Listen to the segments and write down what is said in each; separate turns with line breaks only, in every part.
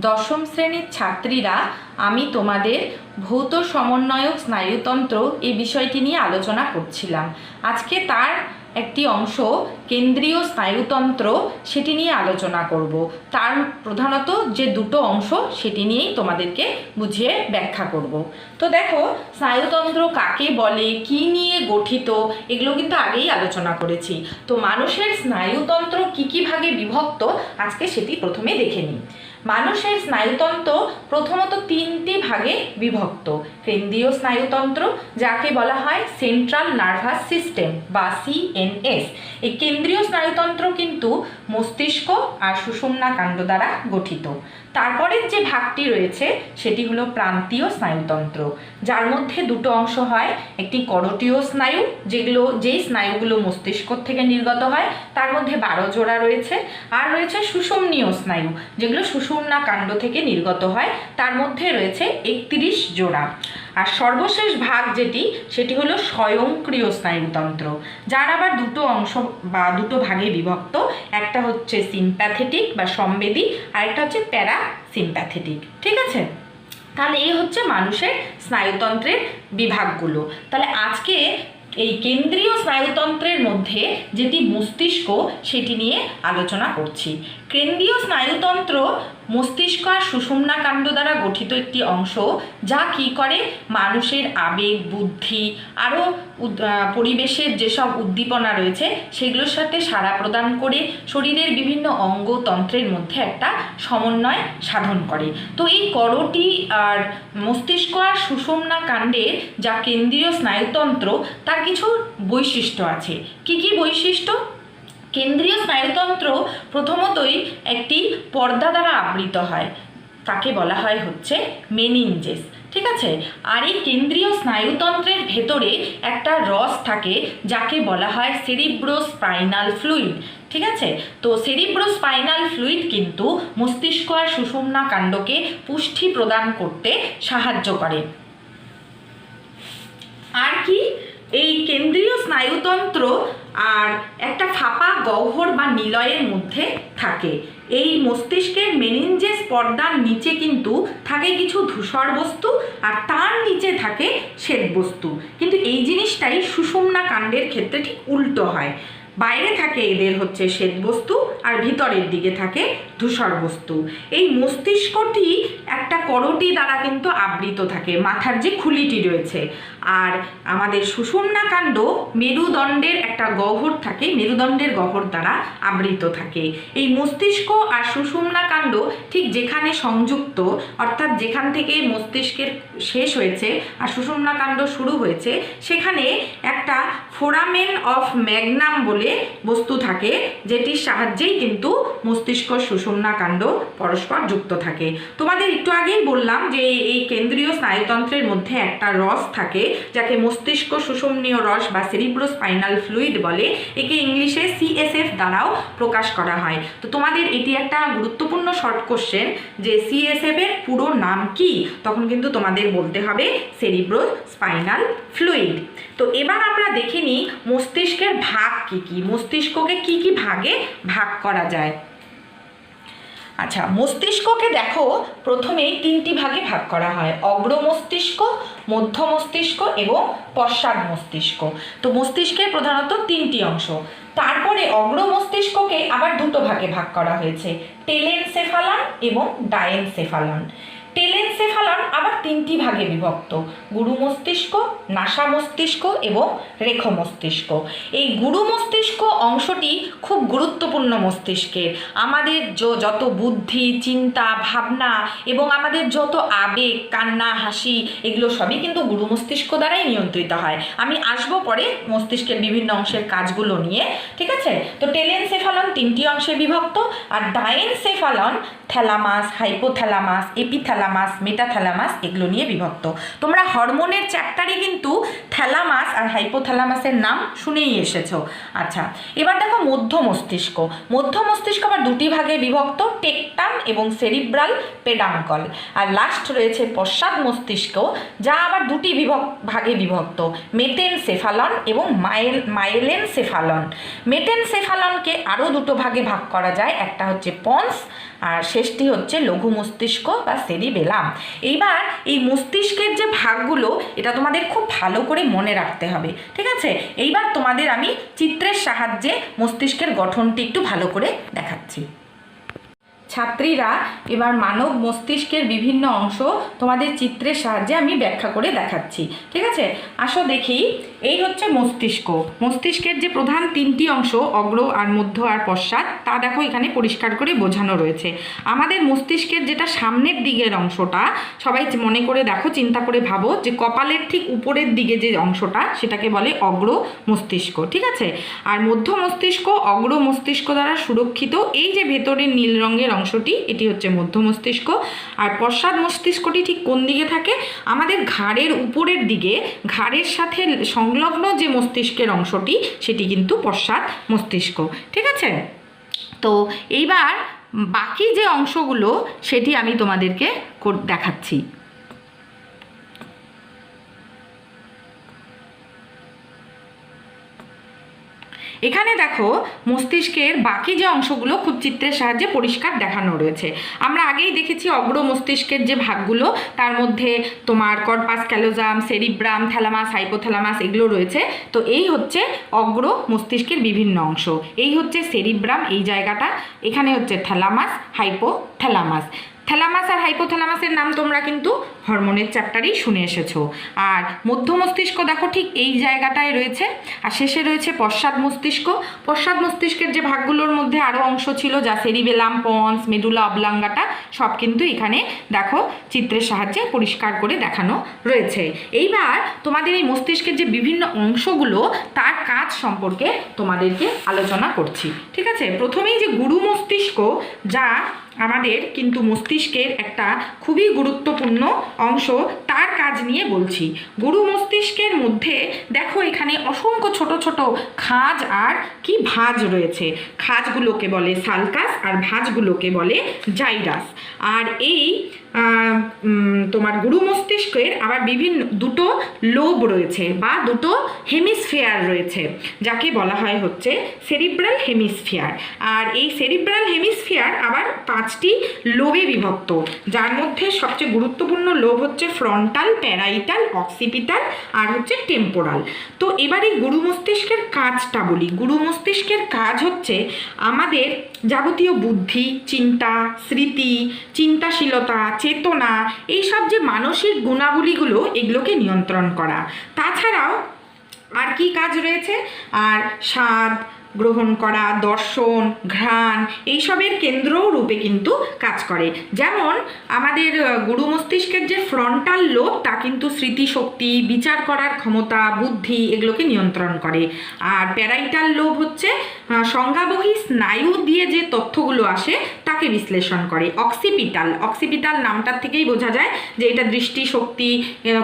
দশম শ্রেণীর ছাত্রীরা, আমি তোমাদের ভৌত সমন্বয়ক স্নায়ুতন্ত্র এই বিষয়টি নিয়ে আলোচনা করছিলাম। আজকে তার একটি অংশ কেন্দ্রীয় স্নায়ুতন্ত্র, সেটি নিয়ে আলোচনা করব। তার প্রধানত যে দুটো অংশ সেটি নিয়েই তোমাদেরকে বুঝিয়ে ব্যাখ্যা করব। তো দেখো, স্নায়ুতন্ত্র কাকে বলে, কি নিয়ে গঠিত, এগুলো কিন্তু আগেই আলোচনা করেছি। তো মানুষের স্নায়ুতন্ত্র কী ভাগে বিভক্ত, আজকে সেটি প্রথমে দেখে নিই। মানুষের স্নায়ুতন্ত্র প্রথমত তিনটি ভাগে বিভক্ত। কেন্দ্রীয় স্নায়ুতন্ত্র, যাকে বলা হয় সেন্ট্রাল নার্ভাস সিস্টেম বা সিএনএস। এই কেন্দ্রীয় স্নায়ুতন্ত্র কিন্তু মস্তিষ্ক আর সুষুম্না কাণ্ড দ্বারা গঠিত। তারপরের যে ভাগটি রয়েছে সেটি হলো প্রান্তীয় স্নায়ুতন্ত্র, যার মধ্যে দুটো অংশ হয়। একটি করোটীয় স্নায়ু, যেই স্নায়ুগুলো মস্তিষ্ক থেকে নির্গত হয়, তার মধ্যে 12 জোড়া রয়েছে। আর রয়েছে সুষুম্নীয় স্নায়ু, যেগুলো সুষুম্না কাণ্ড থেকে নির্গত হয়, তার মধ্যে রয়েছে 31 জোড়া। আর সর্বশেষ ভাগ সেটি হলো স্বয়ংক্রিয় স্নায়ুতন্ত্র, যার আবার দুটো অংশ বা দুটো ভাগে বিভক্ত। একটা হচ্ছে সিম্প্যাথেটিক বা সংবেদী, আর একটা হচ্ছে প্যারাসিম্প্যাথেটিক। ঠিক আছে, তাহলে এই হচ্ছে মানুষের স্নায়ুতন্ত্রের বিভাগগুলো। তাহলে আজকে এই কেন্দ্রীয় স্নায়ুতন্ত্রের মধ্যে যেটি মস্তিষ্ক, সেটি নিয়ে আলোচনা করছি। কেন্দ্রীয় স্নায়ুতন্ত্র মস্তিষ্ক আর সুষুম্না কাণ্ড দ্বারা গঠিত একটি অংশ, যা কি করে মানুষের আবেগ, বুদ্ধি, আরও পরিবেশের যেসব উদ্দীপনা রয়েছে সেগুলোর সাথে সাড়া প্রদান করে শরীরের বিভিন্ন অঙ্গতন্ত্রের মধ্যে একটা সমন্বয় সাধন করে। তো এই করোটি আর মস্তিষ্ক আর সুষুম্না কাণ্ডের যা কেন্দ্রীয় স্নায়ুতন্ত্র, তার কিছু বৈশিষ্ট্য আছে। কি কি বৈশিষ্ট্য? কেন্দ্রীয় স্নায়ুতন্ত্র প্রথমতই একটি পর্দা দ্বারা আবৃত হয়, তাকে বলা হয় হচ্ছে মেনিনজেস। ঠিক আছে, আর এই কেন্দ্রীয় স্নায়ুতন্ত্রের ভেতরে একটা রস থাকে, যাকে বলা হয় সেরিব্রোস্পাইনাল ফ্লুইড। ঠিক আছে, তো সেরিব্রোস্পাইনাল ফ্লুইড কিন্তু মস্তিষ্ক আর সুষুম্না কাণ্ডকে পুষ্টি প্রদান করতে সাহায্য করে। আর কি, এই কেন্দ্রীয় স্নায়ুতন্ত্র আর একটা ফাঁপা গহ্বর বা নিলয়ের মধ্যে থাকে। এই মস্তিষ্কের মেনিনজেস পর্দার নিচে কিন্তু থাকে কিছু ধূসর বস্তু, আর তার নিচে থাকে শ্বেত বস্তু। কিন্তু এই জিনিসটাই সুষুম্না কাণ্ডের ক্ষেত্রে ঠিক উল্টো হয়। বাইরে থাকে এদের হচ্ছে শ্বেত বস্তু, আর ভিতরের দিকে থাকে ধূসর বস্তু। এই মস্তিষ্কটি একটা করোটি দ্বারা কিন্তু আবৃত থাকে, মাথার যে খুলিটি রয়েছে। আর আমাদের সুষুম্না কাণ্ড মেরুদণ্ডের একটা গহ্বর থাকে, মেরুদণ্ডের গহ্বর দ্বারা আবৃত থাকে। এই মস্তিষ্ক আর সুষুম্না কাণ্ড ঠিক যেখানে সংযুক্ত, অর্থাৎ যেখান থেকে মস্তিষ্কের শেষ হয়েছে আর সুষুম্না কাণ্ড শুরু হয়েছে, সেখানে একটা ফোরামেন অফ ম্যাগনাম বলে বস্তু থাকে, যেটির সাহায্যেই কিন্তু মস্তিষ্ক সুষুম্না কাণ্ড পরস্পর যুক্ত থাকে। তোমাদের একটু আগেই বললাম যে এই কেন্দ্রীয় স্নায়ুতন্ত্রের মধ্যে একটা রস থাকে, যাকে মস্তিষ্ক সুষুম্নীয় রস বা সেরিব্রোস্পাইনাল ফ্লুইড বলে। একে ইংলিশে সিএসএফ দ্বারাও প্রকাশ করা হয়। তো তোমাদের এটি একটা গুরুত্বপূর্ণ শর্ট কোশ্চেন যে সিএসএফ এর পুরো নাম কি, তখন কিন্তু তোমাদের বলতে হবে সেরিব্রোস্পাইনাল ফ্লুইড। তো এবার আমরা দেখে নিই মস্তিষ্কের ভাগ কি কি, মস্তিষ্ককে কি কি ভাগে ভাগ করা যায়। আচ্ছা, মস্তিষ্ককে দেখো প্রথমেই তিনটি ভাগে ভাগ করা হয়: অগ্র মস্তিষ্ক, মধ্য মস্তিষ্ক এবং পশ্চাৎ মস্তিষ্ক। তো মস্তিষ্কের প্রধানত তিনটি অংশ। তারপরে অগ্র মস্তিষ্ককে আবার দুটো ভাগে ভাগ করা হয়েছে: টেলেনসেফালন এবং ডায়েনসেফালন। টেলেনসেফালন আবার তিনটি ভাগে বিভক্ত: গুরু মস্তিষ্ক, নাসা মস্তিষ্ক এবং রেখ মস্তিষ্ক। এই গুরু মস্তিষ্ক অংশটি খুব গুরুত্বপূর্ণ মস্তিষ্কের। আমাদের যত বুদ্ধি, চিন্তা, ভাবনা এবং আমাদের যত আবেগ, কান্না, হাসি, এগুলো সবই কিন্তু গুরু মস্তিষ্ক দ্বারাই নিয়ন্ত্রিত হয়। আমি আসবো পরে মস্তিষ্কের বিভিন্ন অংশের কাজগুলো নিয়ে। ঠিক আছে, তো টেলেনসেফালন তিনটি অংশে বিভক্ত। আর ডায়েনসেফালন থ্যালামাস, হাইপোথ্যালামাস, এপিথ্যালামাস থ্যালামাস, মেটাথ্যালামাস এগুলো নিয়ে বিভক্ত। তোমরা হরমোনের চ্যাপ্টারে কিন্তু থ্যালামাস আর হাইপোথ্যালামাসের নাম শুনেই এসেছো। আচ্ছা, এবার দেখো মধ্য মস্তিষ্ক। মধ্য মস্তিষ্ক আবার দুটি ভাগে বিভক্ত, টেকটাম এবং সেরিব্রাল পেডাঙ্কল। আর লাস্ট রয়েছে পশ্চাৎ মস্তিষ্ক, যা আবার দুটি ভাগে বিভক্ত, মেটেনসেফালন এবং মাইলেনসেফালন। মেটেনসেফালনকে আরও দুটো ভাগে ভাগ করা যায়, একটা হচ্ছে পন্স আর শেষটি হচ্ছে লঘু মস্তিষ্ক বা সেরিবেলাম। এইবার এই মস্তিষ্কের যে ভাগগুলো এটা তোমাদের খুব ভালো করে মনে রাখতে হবে, ঠিক আছে? এইবার তোমাদের আমি চিত্রের সাহায্যে মস্তিষ্কের গঠনটি একটু ভালো করে দেখাচ্ছি। ছাত্রীরা, এবার মানব মস্তিষ্কের বিভিন্ন অংশ তোমাদের চিত্রের সাহায্যে আমি ব্যাখ্যা করে দেখাচ্ছি, ঠিক আছে? আসো দেখি, এই হচ্ছে মস্তিষ্ক। মস্তিষ্কের যে প্রধান তিনটি অংশ, অগ্র আর মধ্য আর পশ্চাৎ, তা দেখো এখানে পরিষ্কার করে বোঝানো রয়েছে। আমাদের মস্তিষ্কের যেটা সামনের দিকের অংশটা, সবাই মনে করে দেখো, চিন্তা করে ভাবো যে কপালের ঠিক উপরের দিকে যে অংশটা, সেটাকে বলে অগ্র মস্তিষ্ক, ঠিক আছে? আর মধ্য মস্তিষ্ক অগ্র মস্তিষ্ক দ্বারা সুরক্ষিত। এই যে ভেতরের নীল রঙের অংশটি, এটি হচ্ছে মধ্য মস্তিষ্ক। আর পশ্চাৎ মস্তিষ্কটি ঠিক কোন দিকে থাকে? আমাদের ঘাড়ের উপরের দিকে, ঘাড়ের সাথে সংলগ্ন যে মস্তিষ্কের অংশটি, সেটি কিন্তু পশ্চাৎ মস্তিষ্ক, ঠিক আছে? তো এইবার বাকি যে অংশগুলো সেটি আমি তোমাদেরকে দেখাচ্ছি। এখানে দেখো মস্তিষ্কের বাকি যে অংশগুলো খুব চিত্রের সাহায্যে পরিষ্কার দেখানো রয়েছে। আমরা আগেই দেখেছি অগ্র মস্তিষ্কের যে ভাগগুলো, তার মধ্যে তোমার কর্পাস ক্যালোজাম, সেরিব্রাম, থ্যালামাস, হাইপোথ্যালামাস এগুলো রয়েছে। তো এই হচ্ছে অগ্র মস্তিষ্কের বিভিন্ন অংশ। এই হচ্ছে সেরিব্রাম, এই জায়গাটা। এখানে হচ্ছে থ্যালামাস, হাইপোথ্যালামাস। থ্যালামাস আর হাইপোথ্যালামাসের নাম তোমরা কিন্তু হরমোনের চ্যাপ্টারেই শুনে এসেছো। আর মধ্য মস্তিষ্ক দেখো ঠিক এই জায়গাটায় রয়েছে। আর শেষে রয়েছে পশ্চাৎ মস্তিষ্ক। পশ্চাৎ মস্তিষ্কের যে ভাগগুলোর মধ্যে আরও অংশ ছিল, যা সেরিবেলাম, পন্স, মেডুলা অবলাঙ্গাটা, সব কিন্তু এখানে দেখো চিত্রের সাহায্যে পরিষ্কার করে দেখানো রয়েছে। এইবার তোমাদের এই মস্তিষ্কের যে বিভিন্ন অংশগুলো, তার কাজ সম্পর্কে তোমাদেরকে আলোচনা করছি, ঠিক আছে? প্রথমেই যে গুরু মস্তিষ্ক, যা আমাদের কিন্তু মস্তিষ্কের একটা খুবই গুরুত্বপূর্ণ অংশ, তার কাজ নিয়ে বলছি। গুরু মস্তিষ্কের মধ্যে দেখো এখানে অসংখ্য ছোট ছোট খাঁজ আর কি ভাঁজ রয়েছে। খাঁজগুলোকে বলে সালকাস আর ভাঁজগুলোকে বলে জাইরাস। আর এই তোমার গুরু মস্তিষ্কের আবার বিভিন্ন দুটো লোব রয়েছে বা দুটো হেমিস্ফিয়ার রয়েছে, যাকে বলা হয় হচ্ছে সেরিব্রাল হেমিস্ফিয়ার। আর এই সেরিব্রাল হেমিস্ফিয়ার আবার 5টি লোবে বিভক্ত, যার মধ্যে সবচেয়ে গুরুত্বপূর্ণ লোব হচ্ছে ফ্রন্টাল, প্যারাইটাল, অক্সিপিটাল আর হচ্ছে টেম্পোরাল। তো এবার এই গুরু মস্তিষ্কের কাজটা বলি। গুরু মস্তিষ্কের কাজ হচ্ছে আমাদের যাবতীয় বুদ্ধি, চিন্তা, স্মৃতি, চিন্তাশীলতা, চেতনা, এইসব যে মানসিক গুণাবলীগুলো, এগুলোকে নিয়ন্ত্রণ করা। তাছাড়াও আর কি কাজ রয়েছে? আর স্বাদ গ্রহণ করা, দর্শন, ঘ্রাণ, এইসবের কেন্দ্র রূপে কিন্তু কাজ করে। যেমন আমাদের গুরু মস্তিষ্কের যে ফ্রন্টাল লোব, তা কিন্তু স্মৃতিশক্তি, বিচার করার ক্ষমতা, বুদ্ধি এগুলোকে নিয়ন্ত্রণ করে। আর প্যারাইটাল লোব হচ্ছে সংজ্ঞাবহী স্নায়ু দিয়ে যে তথ্যগুলো আসে তাকে বিশ্লেষণ করে। অক্সিপিটাল নামটার থেকেই বোঝা যায় যে এটা দৃষ্টিশক্তি,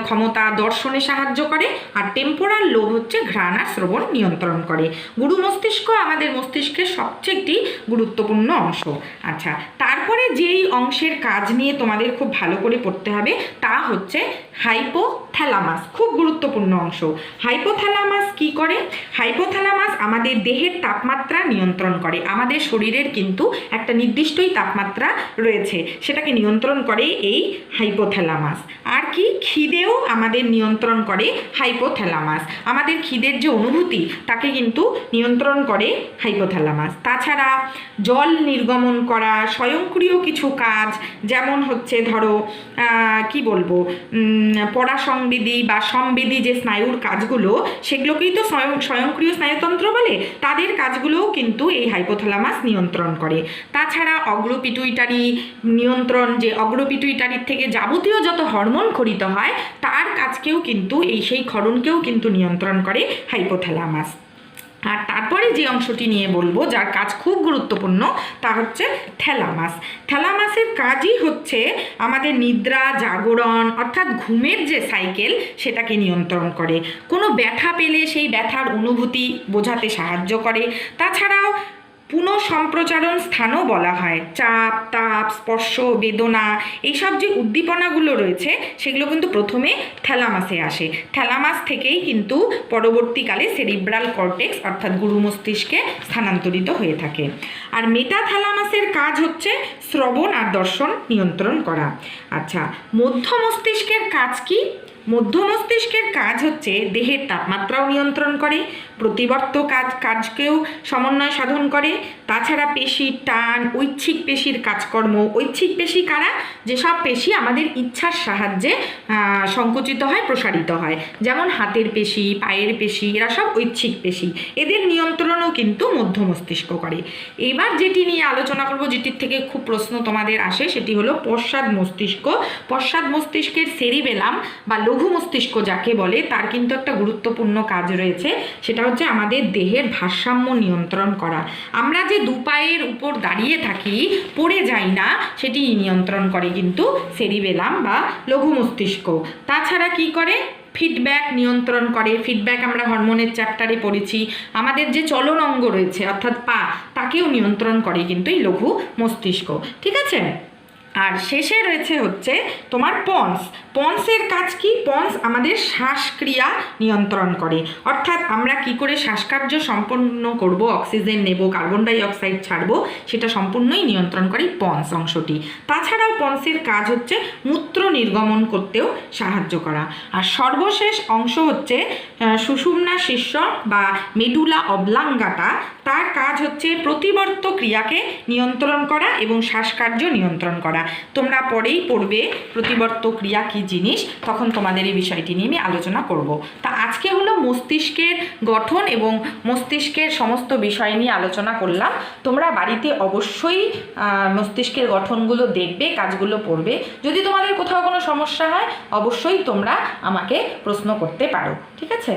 ক্ষমতা, দর্শনে সাহায্য করে। আর টেম্পোরাল লোব হচ্ছে ঘ্রাণ আর শ্রবণ নিয়ন্ত্রণ করে। গুরু মস্তিষ্ক আমাদের মস্তিষ্কের সবচেয়ে একটি গুরুত্বপূর্ণ অংশ। আচ্ছা, তারপরে যেই অংশের কাজ নিয়ে তোমাদের খুব ভালো করে পড়তে হবে, তা হচ্ছে হাইপোথ্যালামাস। খুব গুরুত্বপূর্ণ অংশ। হাইপোথ্যালামাস কি করে? হাইপোথ্যালামাস আমাদের দেহের তাপমাত্রা নিয়ন্ত্রণ করে। আমাদের শরীরের কিন্তু একটা নির্দিষ্টই তাপমাত্রা রয়েছে, সেটাকে নিয়ন্ত্রণ করে এই হাইপোথ্যালামাস। আর কি? খিদেও আমাদের নিয়ন্ত্রণ করে হাইপোথ্যালামাস। আমাদের খিদের যে অনুভূতি, তাকে কিন্তু নিয়ন্ত্রণ করে হাইপোথ্যালামাস। তাছাড়া জল নির্গমন করা, স্বয়ংক্রিয় কিছু কাজ, যেমন হচ্ছে ধরো কি বলবো, পরাসংবেদী বা সংবেদী যে স্নায়ুর কাজগুলো, সেগুলোকেই তো স্বয়ংক্রিয় স্নায়ুতন্ত্র বলে। তাদের কাজগুলোও কিন্তু এই হাইপোথ্যালামাস নিয়ন্ত্রণ করে। তাছাড়া অগ্রপিটুইটারি নিয়ন্ত্রণ, যে অগ্রপিটুইটারির থেকে যাবতীয় যত হরমোন খরিত হয়, তার কাজকেও কিন্তু সেই ক্ষরণকেও কিন্তু নিয়ন্ত্রণ করে হাইপোথ্যালামাস। আর তারপরে যে অংশটি নিয়ে বলবো, যার কাজ খুব গুরুত্বপূর্ণ, তা হচ্ছে থ্যালামাস। থ্যালামাসের কাজই হচ্ছে আমাদের নিদ্রা, জাগরণ অর্থাৎ ঘুমের যে সাইকেল সেটাকে নিয়ন্ত্রণ করে। কোনো ব্যথা পেলে সেই ব্যথার অনুভূতি বোঝাতে সাহায্য করে। তাছাড়াও পুনঃসম্প্রচারণ স্থানও বলা হয়। চাপ, তাপ, স্পর্শ, বেদনা, এইসব যে উদ্দীপনাগুলো রয়েছে সেগুলো কিন্তু প্রথমে থ্যালামাসে আসে। থ্যালামাস থেকেই কিন্তু পরবর্তীকালে সেরিব্রাল কর্টেক্স অর্থাৎ গুরু মস্তিষ্কে স্থানান্তরিত হয়ে থাকে। আর মেটাথ্যালামাসের কাজ হচ্ছে শ্রবণ আর দর্শন নিয়ন্ত্রণ করা। আচ্ছা, মধ্য মস্তিষ্কের কাজ কি? মধ্য মস্তিষ্কের কাজ হচ্ছে দেহের তাপমাত্রাও নিয়ন্ত্রণ করে, প্রতিবর্ত কাজকেও সমন্বয় সাধন করে। তাছাড়া পেশির টান, ঐচ্ছিক পেশির কাজকর্ম। ঐচ্ছিক পেশি কারা? যেসব পেশি আমাদের ইচ্ছার সাহায্যে সংকুচিত হয়, প্রসারিত হয়, যেমন হাতের পেশি, পায়ের পেশি, এরা সব ঐচ্ছিক পেশি। এদের নিয়ন্ত্রণও কিন্তু মধ্য মস্তিষ্ক করে। এবার যেটি নিয়ে আলোচনা করব, যেটির থেকে খুব প্রশ্ন তোমাদের আসে, সেটি হলো পশ্চাৎ মস্তিষ্ক। পশ্চাৎ মস্তিষ্কের সেরিবেলাম বা লঘু মস্তিষ্ক যাকে বলে, তার কিন্তু একটা গুরুত্বপূর্ণ কাজ রয়েছে। সেটা হচ্ছে আমাদের দেহের ভারসাম্য নিয়ন্ত্রণ করা। আমরা যে দু পায়ের উপর দাঁড়িয়ে থাকি, পড়ে যাই না, সেটি নিয়ন্ত্রণ করে কিন্তু সেরিবেলাম বা লঘু মস্তিষ্ক। তাছাড়া কি করে? ফিডব্যাক নিয়ন্ত্রণ করে। ফিডব্যাক আমরা হরমোনের চ্যাপ্টারে পড়েছি। আমাদের যে চলন অঙ্গ রয়েছে অর্থাৎ পা, তাকেও নিয়ন্ত্রণ করে কিন্তু এই লঘু মস্তিষ্ক। ঠিক আছে? আর শেষে রয়েছে হচ্ছে তোমার পন্স। পন্সের কাজ কি? পন্স আমাদের শ্বাসক্রিয়া নিয়ন্ত্রণ করে, অর্থাৎ আমরা কি করে শ্বাসকার্য সম্পন্ন করব, অক্সিজেন নেব, কার্বন ডাই অক্সাইড ছাড়বো, সেটা সম্পূর্ণই নিয়ন্ত্রণ করে পন্স অংশটি। তাছাড়াও পন্সের কাজ হচ্ছে মূত্র নির্গমন করতেও সাহায্য করা। আর সর্বশেষ অংশ হচ্ছে সুষুম্না শীর্ষ বা মেডুলা অবলাঙ্গাটা। তার কাজ হচ্ছে প্রতিবর্ত ক্রিয়াকে নিয়ন্ত্রণ করা এবং শ্বাসকার্য নিয়ন্ত্রণ করা। তোমরা পরেই পড়বে প্রতিবর্ত ক্রিয়া কি জিনিস, তখন তোমাদের এই বিষয়টি নিয়ে আমি আলোচনা করব। তা আজকে হলো মস্তিষ্কের গঠন এবং মস্তিষ্কের সমস্ত বিষয় নিয়ে আলোচনা করলাম। তোমরা বাড়িতে অবশ্যই মস্তিষ্কের গঠনগুলো দেখবে, কাজগুলো পড়বে। যদি তোমাদের কোথাও কোনো সমস্যা হয়, অবশ্যই তোমরা আমাকে প্রশ্ন করতে পারো। ঠিক আছে?